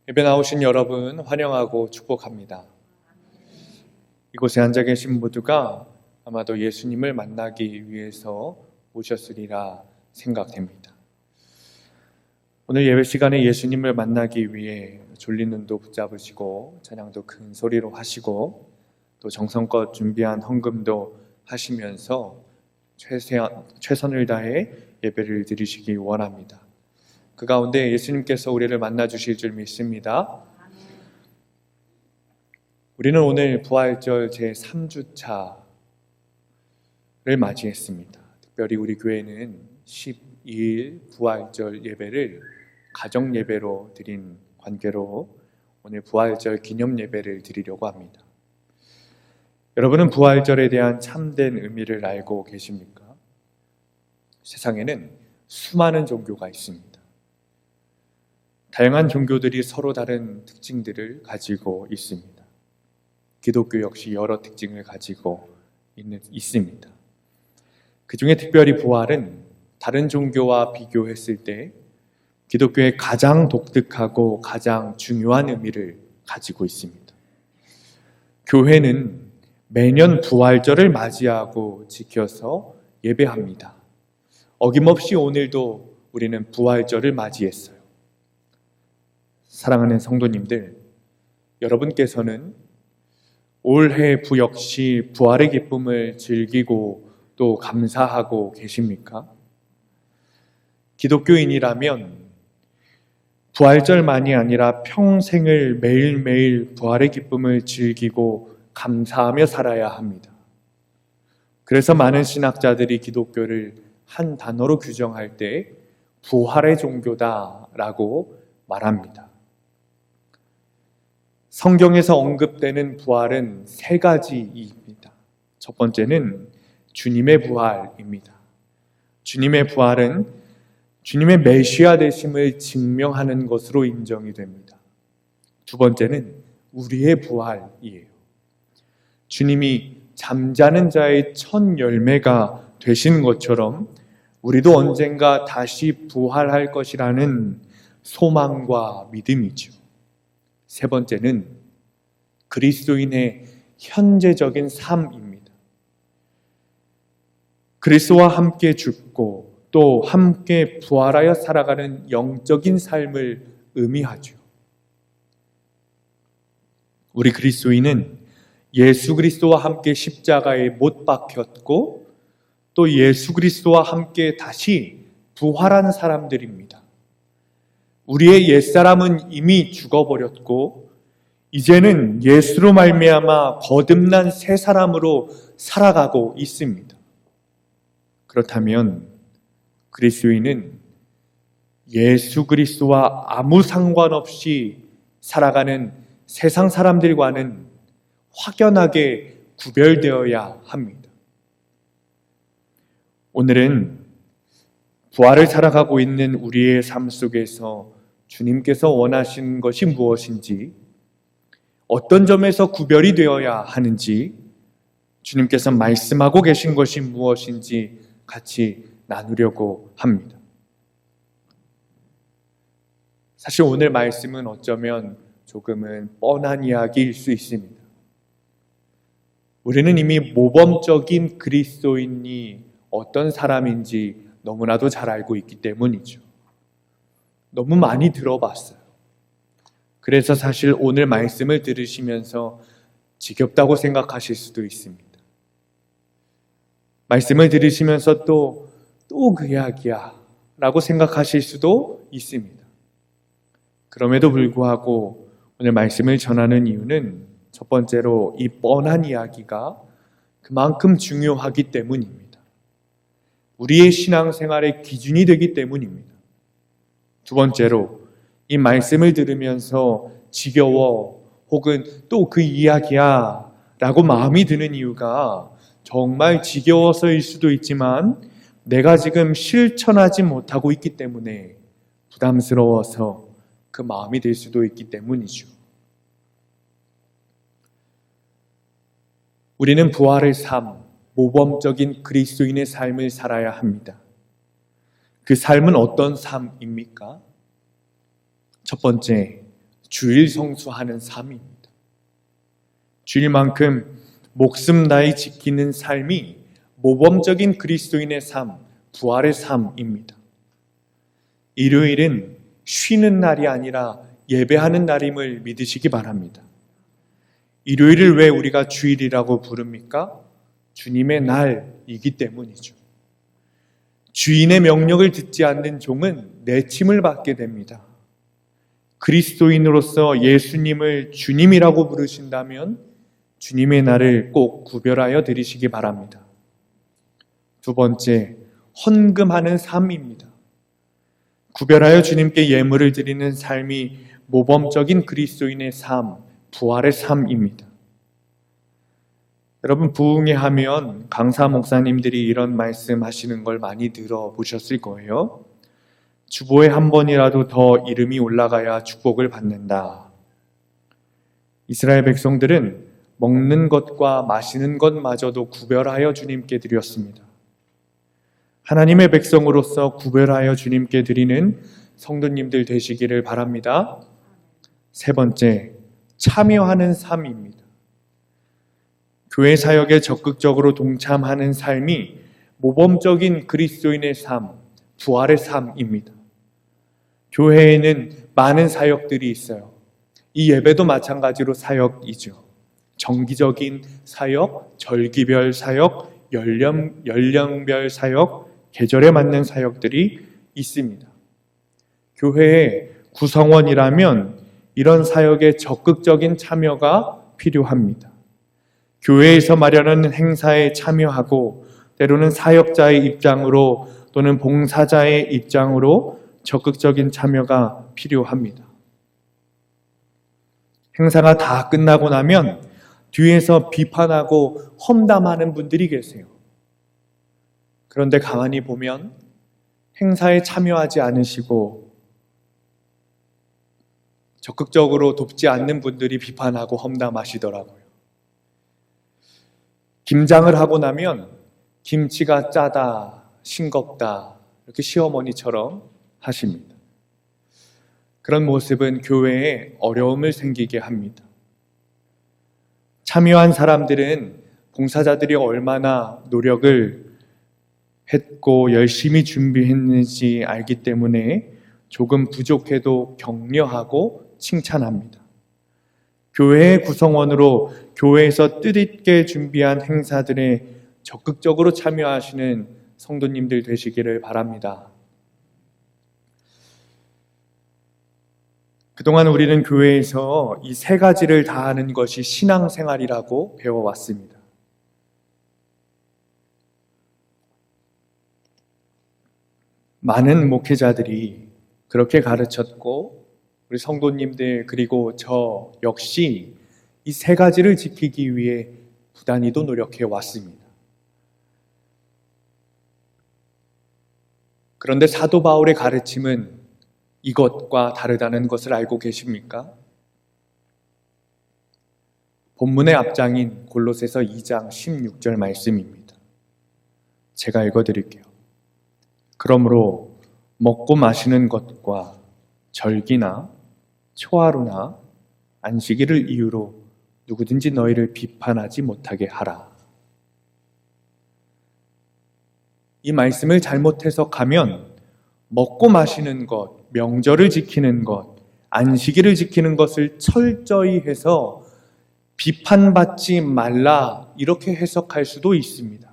예배 나오신 여러분 환영하고 축복합니다. 이곳에 앉아 계신 모두가 아마도 예수님을 만나기 위해서 오셨으리라 생각됩니다. 오늘 예배 시간에 예수님을 만나기 위해 졸린 눈도 붙잡으시고 찬양도 큰 소리로 하시고 또 정성껏 준비한 헌금도 하시면서 최선을 다해 예배를 드리시기 원합니다. 그 가운데 예수님께서 우리를 만나 주실 줄 믿습니다. 우리는 오늘 부활절 제3주차를 맞이했습니다. 특별히 우리 교회는 12일 부활절 예배를 가정 예배로 드린 관계로 오늘 부활절 기념 예배를 드리려고 합니다. 여러분은 부활절에 대한 참된 의미를 알고 계십니까? 세상에는 수많은 종교가 있습니다. 다양한 종교들이 서로 다른 특징들을 가지고 있습니다. 기독교 역시 여러 특징을 가지고 있습니다. 그 중에 특별히 부활은 다른 종교와 비교했을 때 기독교의 가장 독특하고 가장 중요한 의미를 가지고 있습니다. 교회는 매년 부활절을 맞이하고 지켜서 예배합니다. 어김없이 오늘도 우리는 부활절을 맞이했어요. 사랑하는 성도님들, 여러분께서는 올해 역시 부활의 기쁨을 즐기고 또 감사하고 계십니까? 기독교인이라면 부활절만이 아니라 평생을 매일매일 부활의 기쁨을 즐기고 감사하며 살아야 합니다. 그래서 많은 신학자들이 기독교를 한 단어로 규정할 때 부활의 종교다라고 말합니다. 성경에서 언급되는 부활은 세 가지입니다. 첫 번째는 주님의 부활입니다. 주님의 부활은 주님의 메시아 되심을 증명하는 것으로 인정이 됩니다. 두 번째는 우리의 부활이에요. 주님이 잠자는 자의 첫 열매가 되신 것처럼 우리도 언젠가 다시 부활할 것이라는 소망과 믿음이죠. 세 번째는 그리스도인의 현재적인 삶입니다. 그리스도와 함께 죽고 또 함께 부활하여 살아가는 영적인 삶을 의미하죠. 우리 그리스도인은 예수 그리스도와 함께 십자가에 못 박혔고 또 예수 그리스도와 함께 다시 부활한 사람들입니다. 우리의 옛사람은 이미 죽어버렸고 이제는 예수로 말미암아 거듭난 새 사람으로 살아가고 있습니다. 그렇다면 그리스도인은 예수 그리스도와 아무 상관없이 살아가는 세상 사람들과는 확연하게 구별되어야 합니다. 오늘은 부활을 살아가고 있는 우리의 삶 속에서 주님께서 원하시는 것이 무엇인지, 어떤 점에서 구별이 되어야 하는지, 주님께서 말씀하고 계신 것이 무엇인지 같이 나누려고 합니다. 사실 오늘 말씀은 어쩌면 조금은 뻔한 이야기일 수 있습니다. 우리는 이미 모범적인 그리스도인이 어떤 사람인지 너무나도 잘 알고 있기 때문이죠. 너무 많이 들어봤어요. 그래서 사실 오늘 말씀을 들으시면서 지겹다고 생각하실 수도 있습니다. 말씀을 들으시면서 또 그 이야기야 라고 생각하실 수도 있습니다. 그럼에도 불구하고 오늘 말씀을 전하는 이유는 첫 번째로 이 뻔한 이야기가 그만큼 중요하기 때문입니다. 우리의 신앙생활의 기준이 되기 때문입니다. 두 번째로 이 말씀을 들으면서 지겨워 혹은 또 그 이야기야 라고 마음이 드는 이유가 정말 지겨워서일 수도 있지만 내가 지금 실천하지 못하고 있기 때문에 부담스러워서 그 마음이 될 수도 있기 때문이죠. 우리는 부활의 삶, 모범적인 그리스도인의 삶을 살아야 합니다. 그 삶은 어떤 삶입니까? 첫 번째, 주일 성수하는 삶입니다. 주일만큼 목숨 다해 지키는 삶이 모범적인 그리스도인의 삶, 부활의 삶입니다. 일요일은 쉬는 날이 아니라 예배하는 날임을 믿으시기 바랍니다. 일요일을 왜 우리가 주일이라고 부릅니까? 주님의 날이기 때문이죠. 주인의 명령을 듣지 않는 종은 내침을 받게 됩니다. 그리스도인으로서 예수님을 주님이라고 부르신다면 주님의 날을 꼭 구별하여 드리시기 바랍니다. 두 번째, 헌금하는 삶입니다. 구별하여 주님께 예물을 드리는 삶이 모범적인 그리스도인의 삶, 부활의 삶입니다. 여러분, 부흥회 하면 강사 목사님들이 이런 말씀 하시는 걸 많이 들어보셨을 거예요. 주보에 한 번이라도 더 이름이 올라가야 축복을 받는다. 이스라엘 백성들은 먹는 것과 마시는 것마저도 구별하여 주님께 드렸습니다. 하나님의 백성으로서 구별하여 주님께 드리는 성도님들 되시기를 바랍니다. 세 번째, 참여하는 삶입니다. 교회 사역에 적극적으로 동참하는 삶이 모범적인 그리스도인의 삶, 부활의 삶입니다. 교회에는 많은 사역들이 있어요. 이 예배도 마찬가지로 사역이죠. 정기적인 사역, 절기별 사역, 연령별 사역, 계절에 맞는 사역들이 있습니다. 교회의 구성원이라면 이런 사역에 적극적인 참여가 필요합니다. 교회에서 마련하는 행사에 참여하고 때로는 사역자의 입장으로 또는 봉사자의 입장으로 적극적인 참여가 필요합니다. 행사가 다 끝나고 나면 뒤에서 비판하고 험담하는 분들이 계세요. 그런데 가만히 보면 행사에 참여하지 않으시고 적극적으로 돕지 않는 분들이 비판하고 험담하시더라고요. 김장을 하고 나면 김치가 짜다, 싱겁다 이렇게 시어머니처럼 하십니다. 그런 모습은 교회에 어려움을 생기게 합니다. 참여한 사람들은 봉사자들이 얼마나 노력을 했고 열심히 준비했는지 알기 때문에 조금 부족해도 격려하고 칭찬합니다. 교회의 구성원으로 교회에서 뜻있게 준비한 행사들에 적극적으로 참여하시는 성도님들 되시기를 바랍니다. 그동안 우리는 교회에서 이 세 가지를 다 하는 것이 신앙생활이라고 배워왔습니다. 많은 목회자들이 그렇게 가르쳤고 우리 성도님들 그리고 저 역시 이 세 가지를 지키기 위해 부단히도 노력해 왔습니다. 그런데 사도 바울의 가르침은 이것과 다르다는 것을 알고 계십니까? 본문의 앞장인 골로새서 2장 16절 말씀입니다. 제가 읽어드릴게요. 그러므로 먹고 마시는 것과 절기나 초하루나 안식일을 이유로 누구든지 너희를 비판하지 못하게 하라. 이 말씀을 잘못 해석하면 먹고 마시는 것, 명절을 지키는 것, 안식일을 지키는 것을 철저히 해서 비판받지 말라 이렇게 해석할 수도 있습니다.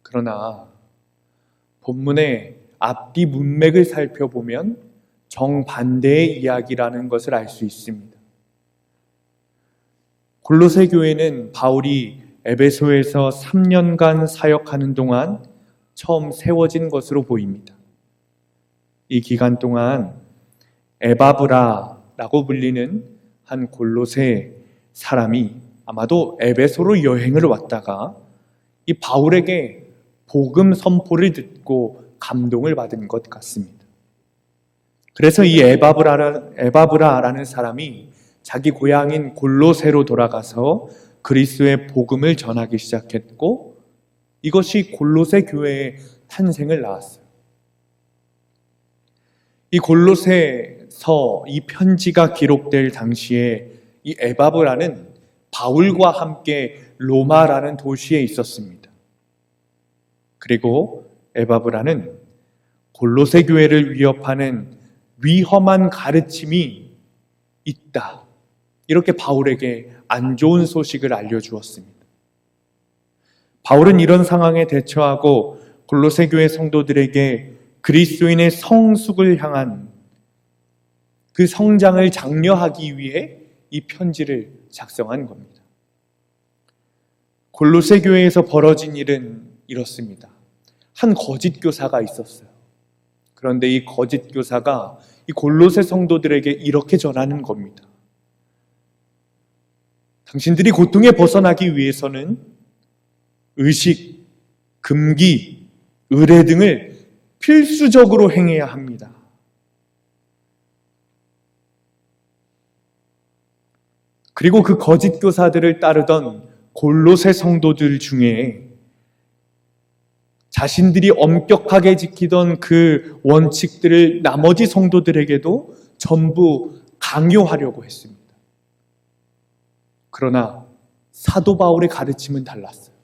그러나 본문의 앞뒤 문맥을 살펴보면 정반대의 이야기라는 것을 알 수 있습니다. 골로새 교회는 바울이 에베소에서 3년간 사역하는 동안 처음 세워진 것으로 보입니다. 이 기간 동안 에바브라라고 불리는 한 골로새 사람이 아마도 에베소로 여행을 왔다가 이 바울에게 복음 선포를 듣고 감동을 받은 것 같습니다. 그래서 이 에바브라라는 사람이 자기 고향인 골로새로 돌아가서 그리스도의 복음을 전하기 시작했고 이것이 골로새 교회의 탄생을 낳았어요. 이 골로새 이 편지가 기록될 당시에 이 에바브라는 바울과 함께 로마라는 도시에 있었습니다. 그리고 에바브라는 골로새 교회를 위협하는 위험한 가르침이 있다. 이렇게 바울에게 안 좋은 소식을 알려주었습니다. 바울은 이런 상황에 대처하고 골로새 교회 성도들에게 그리스도인의 성숙을 향한 그 성장을 장려하기 위해 이 편지를 작성한 겁니다. 골로새 교회에서 벌어진 일은 이렇습니다. 한 거짓 교사가 있었어요. 그런데 이 거짓 교사가 이 골로새 성도들에게 이렇게 전하는 겁니다. 당신들이 고통에 벗어나기 위해서는 의식, 금기, 의례 등을 필수적으로 행해야 합니다. 그리고 그 거짓 교사들을 따르던 골로새 성도들 중에 자신들이 엄격하게 지키던 그 원칙들을 나머지 성도들에게도 전부 강요하려고 했습니다. 그러나 사도 바울의 가르침은 달랐어요.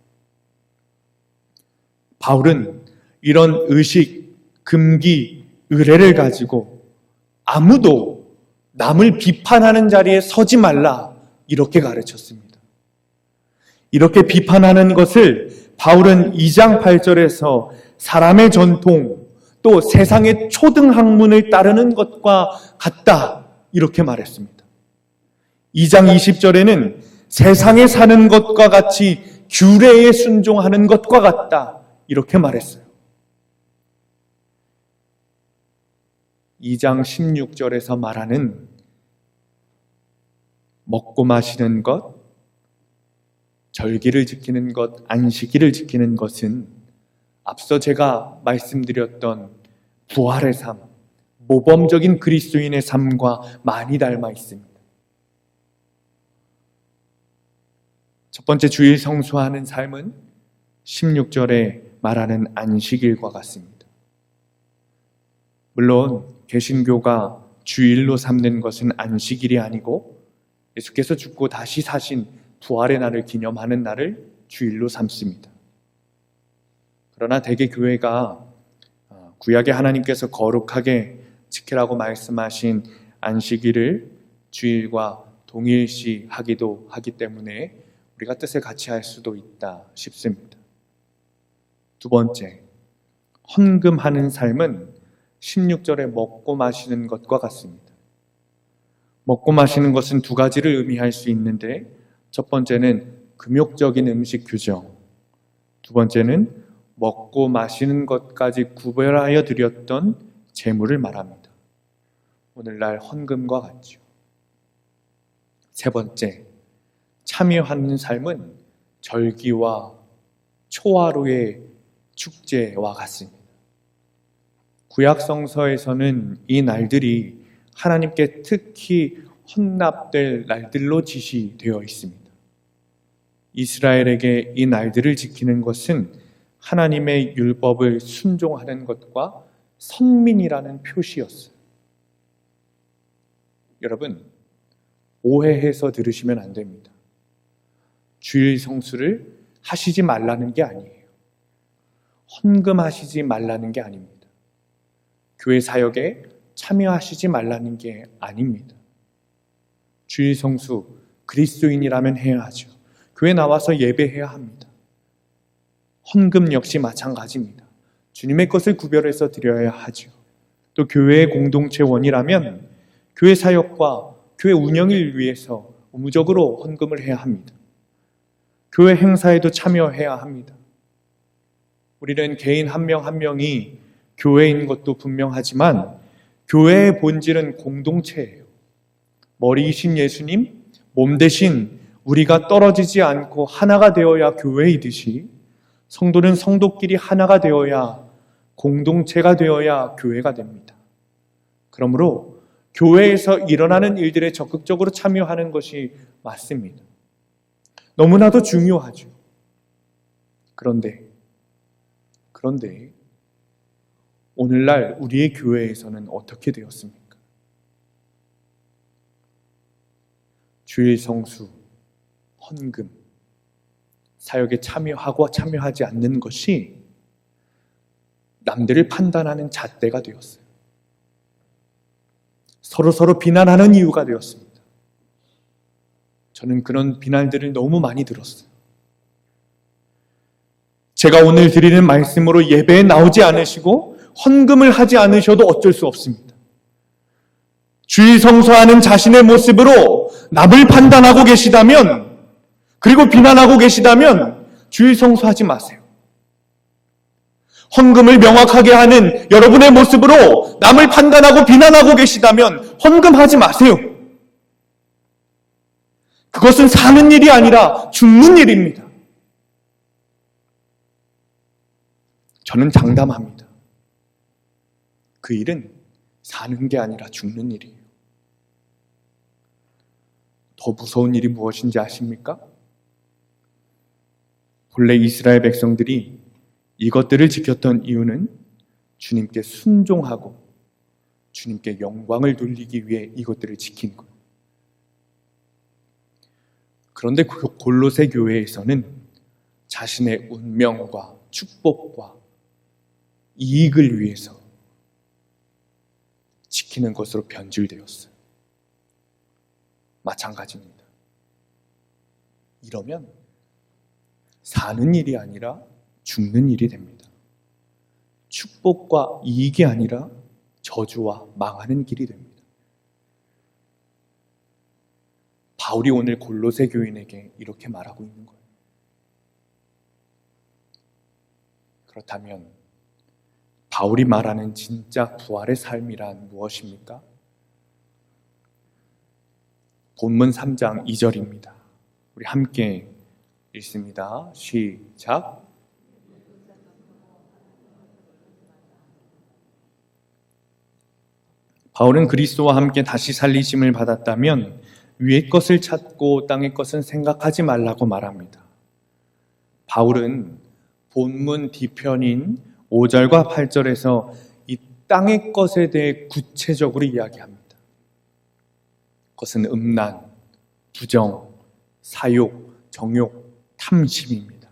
바울은 이런 의식, 금기, 의례를 가지고 아무도 남을 비판하는 자리에 서지 말라 이렇게 가르쳤습니다. 이렇게 비판하는 것을 바울은 2장 8절에서 사람의 전통 또 세상의 초등 학문을 따르는 것과 같다 이렇게 말했습니다. 2장 20절에는 세상에 사는 것과 같이 규례에 순종하는 것과 같다 이렇게 말했어요. 2장 16절에서 말하는 먹고 마시는 것, 절기를 지키는 것, 안식일을 지키는 것은 앞서 제가 말씀드렸던 부활의 삶, 모범적인 그리스도인의 삶과 많이 닮아 있습니다. 첫 번째 주일 성수하는 삶은 16절에 말하는 안식일과 같습니다. 물론 개신교가 주일로 삼는 것은 안식일이 아니고 예수께서 죽고 다시 사신 부활의 날을 기념하는 날을 주일로 삼습니다. 그러나 대개 교회가 구약의 하나님께서 거룩하게 지키라고 말씀하신 안식일을 주일과 동일시 하기도 하기 때문에 우리가 뜻을 같이 할 수도 있다 싶습니다. 두 번째, 헌금하는 삶은 16절에 먹고 마시는 것과 같습니다. 먹고 마시는 것은 두 가지를 의미할 수 있는데 첫 번째는 금욕적인 음식 규정, 두 번째는 먹고 마시는 것까지 구별하여 드렸던 제물을 말합니다. 오늘날 헌금과 같죠. 세 번째, 참여하는 삶은 절기와 초하루의 축제와 같습니다. 구약 성서에서는 이 날들이 하나님께 특히 헌납될 날들로 지시되어 있습니다. 이스라엘에게 이 날들을 지키는 것은 하나님의 율법을 순종하는 것과 선민이라는 표시였어요. 여러분, 오해해서 들으시면 안 됩니다. 주일 성수를 하시지 말라는 게 아니에요. 헌금하시지 말라는 게 아닙니다. 교회 사역에 참여하시지 말라는 게 아닙니다. 주일 성수, 그리스도인이라면 해야 하죠. 교회 나와서 예배해야 합니다. 헌금 역시 마찬가지입니다. 주님의 것을 구별해서 드려야 하죠. 또 교회의 공동체원이라면 교회 사역과 교회 운영을 위해서 의무적으로 헌금을 해야 합니다. 교회 행사에도 참여해야 합니다. 우리는 개인 한 명 한 명이 교회인 것도 분명하지만 교회의 본질은 공동체예요. 머리이신 예수님, 몸 대신 우리가 떨어지지 않고 하나가 되어야 교회이듯이 성도는 성도끼리 하나가 되어야 공동체가 되어야 교회가 됩니다. 그러므로 교회에서 일어나는 일들에 적극적으로 참여하는 것이 맞습니다. 너무나도 중요하죠. 그런데 오늘날 우리의 교회에서는 어떻게 되었습니까? 주일 성수, 헌금, 사역에 참여하고 참여하지 않는 것이 남들을 판단하는 잣대가 되었어요. 서로 비난하는 이유가 되었습니다. 저는 그런 비난들을 너무 많이 들었어요. 제가 오늘 드리는 말씀으로 예배에 나오지 않으시고 헌금을 하지 않으셔도 어쩔 수 없습니다. 주일 성수하는 자신의 모습으로 남을 판단하고 계시다면, 그리고 비난하고 계시다면 주일 성수하지 마세요. 헌금을 명확하게 하는 여러분의 모습으로 남을 판단하고 비난하고 계시다면 헌금하지 마세요. 그것은 사는 일이 아니라 죽는 일입니다. 저는 장담합니다. 그 일은 사는 게 아니라 죽는 일이에요. 더 무서운 일이 무엇인지 아십니까? 본래 이스라엘 백성들이 이것들을 지켰던 이유는 주님께 순종하고 주님께 영광을 돌리기 위해 이것들을 지킨 거예요. 그런데 골로새 교회에서는 자신의 운명과 축복과 이익을 위해서 지키는 것으로 변질되었어요. 마찬가지입니다. 이러면 사는 일이 아니라 죽는 일이 됩니다. 축복과 이익이 아니라 저주와 망하는 길이 됩니다. 바울이 오늘 골로새 교인에게 이렇게 말하고 있는 거예요. 그렇다면 바울이 말하는 진짜 부활의 삶이란 무엇입니까? 본문 3장 2절입니다. 우리 함께 읽습니다. 시작. 바울은 그리스도와 함께 다시 살리심을 받았다면 위의 것을 찾고 땅의 것은 생각하지 말라고 말합니다. 바울은 본문 뒤편인 5절과 8절에서 이 땅의 것에 대해 구체적으로 이야기합니다. 그것은 음란, 부정, 사욕, 정욕, 탐심입니다.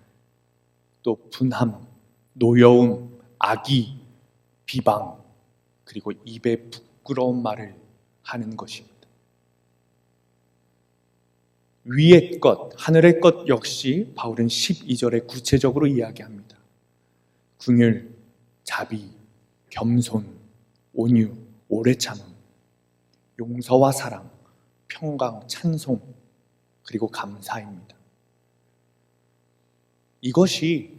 또 분함, 노여움, 악의, 비방, 그리고 입에 부끄러운 말을 하는 것입니다. 위의 것, 하늘의 것 역시 바울은 12절에 구체적으로 이야기합니다. 긍휼, 자비, 겸손, 온유, 오래 참음, 용서와 사랑, 평강, 찬송, 그리고 감사입니다. 이것이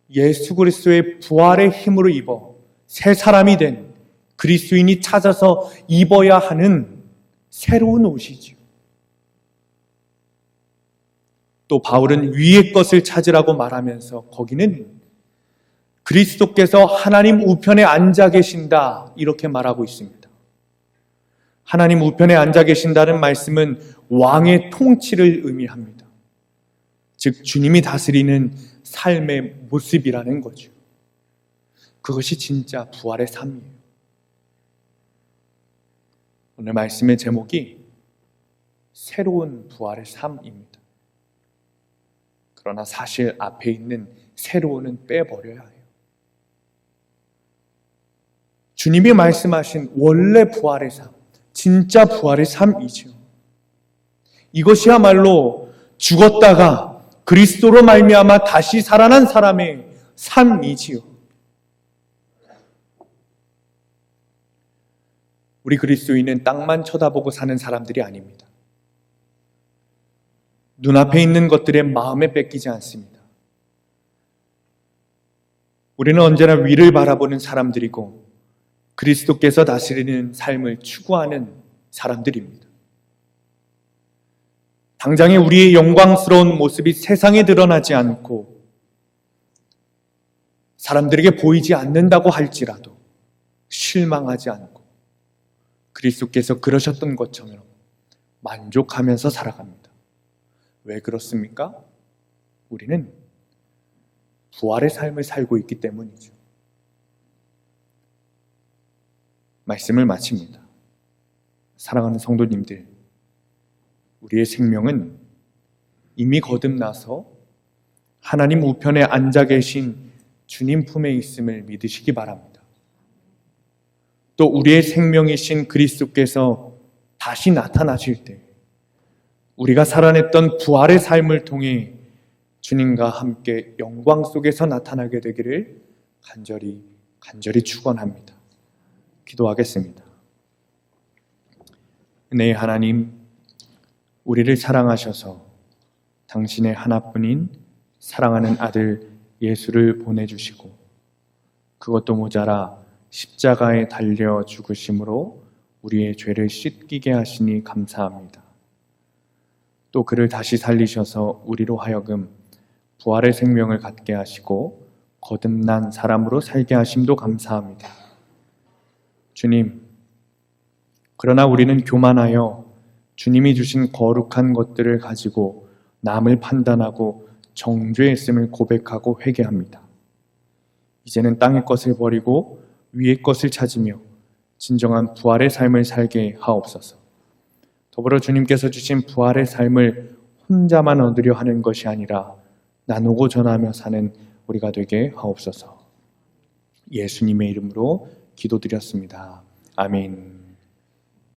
예수 그리스도의 부활의 힘으로 입어 새 사람이 된 그리스도인이 찾아서 입어야 하는 새로운 옷이지요. 또 바울은 위의 것을 찾으라고 말하면서 거기는 그리스도께서 하나님 우편에 앉아 계신다 이렇게 말하고 있습니다. 하나님 우편에 앉아 계신다는 말씀은 왕의 통치를 의미합니다. 즉 주님이 다스리는 삶의 모습이라는 거죠. 그것이 진짜 부활의 삶이에요. 오늘 말씀의 제목이 새로운 부활의 삶입니다. 그러나 사실 앞에 있는 새로운은 빼버려야 해요. 주님이 말씀하신 원래 부활의 삶, 진짜 부활의 삶이죠. 이것이야말로 죽었다가 그리스도로 말미암아 다시 살아난 사람의 삶이지요. 우리 그리스도인은 땅만 쳐다보고 사는 사람들이 아닙니다. 눈앞에 있는 것들에 마음에 뺏기지 않습니다. 우리는 언제나 위를 바라보는 사람들이고 그리스도께서 다스리는 삶을 추구하는 사람들입니다. 당장에 우리의 영광스러운 모습이 세상에 드러나지 않고 사람들에게 보이지 않는다고 할지라도 실망하지 않고 그리스도께서 그러셨던 것처럼 만족하면서 살아갑니다. 왜 그렇습니까? 우리는 부활의 삶을 살고 있기 때문이죠. 말씀을 마칩니다. 사랑하는 성도님들, 우리의 생명은 이미 거듭나서 하나님 우편에 앉아 계신 주님 품에 있음을 믿으시기 바랍니다. 또 우리의 생명이신 그리스도께서 다시 나타나실 때 우리가 살아냈던 부활의 삶을 통해 주님과 함께 영광 속에서 나타나게 되기를 간절히 축원합니다. 기도하겠습니다. 은혜의 하나님, 우리를 사랑하셔서 당신의 하나뿐인 사랑하는 아들 예수를 보내주시고 그것도 모자라 십자가에 달려 죽으심으로 우리의 죄를 씻기게 하시니 감사합니다. 또 그를 다시 살리셔서 우리로 하여금 부활의 생명을 갖게 하시고 거듭난 사람으로 살게 하심도 감사합니다. 주님, 그러나 우리는 교만하여 주님이 주신 거룩한 것들을 가지고 남을 판단하고 정죄했음을 고백하고 회개합니다. 이제는 땅의 것을 버리고 위의 것을 찾으며 진정한 부활의 삶을 살게 하옵소서. 더불어 주님께서 주신 부활의 삶을 혼자만 얻으려 하는 것이 아니라 나누고 전하며 사는 우리가 되게 하옵소서. 예수님의 이름으로 기도드렸습니다. 아멘.